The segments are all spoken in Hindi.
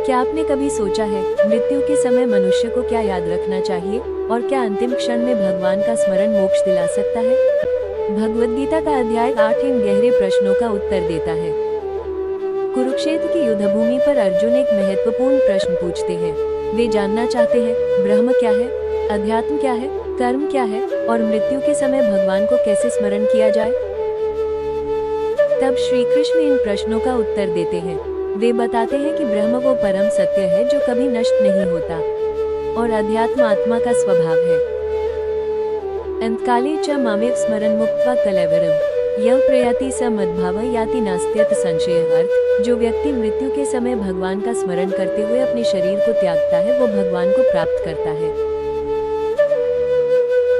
क्या आपने कभी सोचा है मृत्यु के समय मनुष्य को क्या याद रखना चाहिए और क्या अंतिम क्षण में भगवान का स्मरण मोक्ष दिला सकता है? भगवद गीता का अध्याय 8 इन गहरे प्रश्नों का उत्तर देता है। कुरुक्षेत्र की युद्धभूमि पर अर्जुन एक महत्वपूर्ण प्रश्न पूछते हैं। वे जानना चाहते हैं ब्रह्म क्या है, अध्यात्म क्या है, कर्म क्या है और मृत्यु के समय भगवान को कैसे स्मरण किया जाए। तब श्री कृष्ण इन प्रश्नों का उत्तर देते हैं। वे बताते हैं कि ब्रह्म वो परम सत्य है जो कभी नष्ट नहीं होता और अध्यात्म आत्मा का स्वभाव है। अंतकाले च मामेव स्मरण मुक्त्वा कलेवरम यह प्रयाति स मद्भाव याति नास्त्यत संशय। अर्थ, जो व्यक्ति मृत्यु के समय भगवान का स्मरण करते हुए अपने शरीर को त्यागता है वो भगवान को प्राप्त करता है।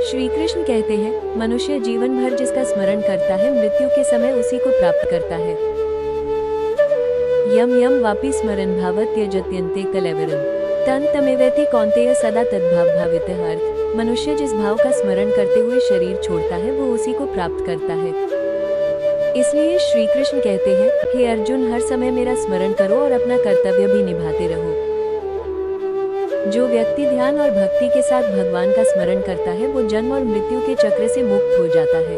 श्री कृष्ण कहते हैं मनुष्य जीवन भर जिसका स्मरण करता है मृत्यु के समय उसी को प्राप्त करता है। यम यम वापि स्मरण भाव त्यजत्यन्ते कलेवरम तन तमेवेति कौन्तेय सदा तद्भाव भावितः। अर्थ, मनुष्य जिस भाव का स्मरण करते हुए शरीर छोड़ता है वो उसी को प्राप्त करता है। इसलिए श्री कृष्ण कहते हैं हे अर्जुन, हर समय मेरा स्मरण करो और अपना कर्तव्य भी निभाते रहो। जो व्यक्ति ध्यान और भक्ति के साथ भगवान का स्मरण करता है वो जन्म और मृत्यु के चक्र से मुक्त हो जाता है।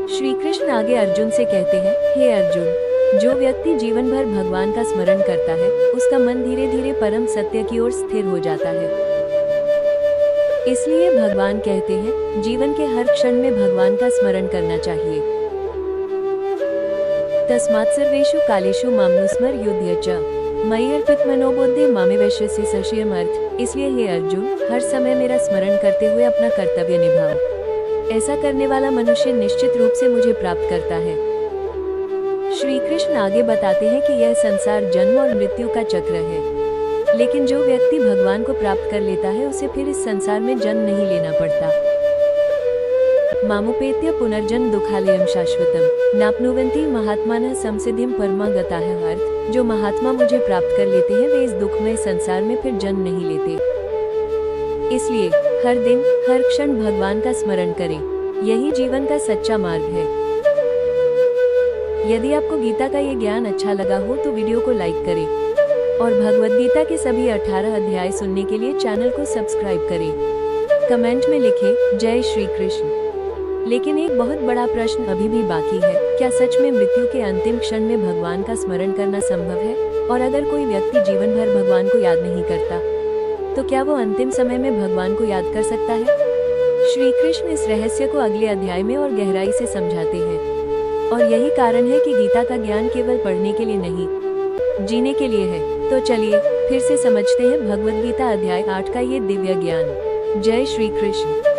श्री कृष्ण आगे अर्जुन से कहते हैं हे अर्जुन, जो व्यक्ति जीवन भर भगवान का स्मरण करता है उसका मन धीरे धीरे परम सत्य की ओर स्थिर हो जाता है। इसलिए भगवान कहते हैं जीवन के हर क्षण में भगवान का स्मरण करना चाहिए। तस्मात् सर्वेषु कालेषु मामनुस्मर युध्य च मयि अर्पित मनोबुद्धि मामेवैश्यस्य सशयम्। अर्थ, इसलिए हे अर्जुन, हर समय मेरा स्मरण करते हुए अपना कर्तव्य निभाओ। ऐसा करने वाला मनुष्य निश्चित रूप से मुझे प्राप्त करता है। श्री कृष्ण आगे बताते हैं कि यह संसार जन्म और मृत्यु का चक्र है, लेकिन जो व्यक्ति भगवान को प्राप्त कर लेता है उसे फिर इस संसार में जन्म नहीं लेना पड़ता। मामुपेत्य पुनर्जन्म दुखालयम शाश्वतम नाप्नुवन्ति महात्मानः संसिद्धिं परमा गताः। अर्थ, जो महात्मा मुझे प्राप्त कर लेते हैं वे इस दुखमय संसार में फिर जन्म नहीं लेते। इसलिए हर दिन हर क्षण भगवान का स्मरण करें, यही जीवन का सच्चा मार्ग है। यदि आपको गीता का ये ज्ञान अच्छा लगा हो तो वीडियो को लाइक करें और भगवद गीता के सभी 18 अध्याय सुनने के लिए चैनल को सब्सक्राइब करें। कमेंट में लिखें जय श्री कृष्ण। लेकिन एक बहुत बड़ा प्रश्न अभी भी बाकी है, क्या सच में मृत्यु के अंतिम क्षण में भगवान का स्मरण करना संभव है? और अगर कोई व्यक्ति जीवन भर भगवान को याद नहीं करता तो क्या वो अंतिम समय में भगवान को याद कर सकता है? श्री कृष्ण इस रहस्य को अगले अध्याय में और गहराई से समझाते हैं और यही कारण है कि गीता का ज्ञान केवल पढ़ने के लिए नहीं, जीने के लिए है। तो चलिए फिर से समझते हैं भगवद गीता अध्याय 8 का ये दिव्य ज्ञान। जय श्री कृष्ण।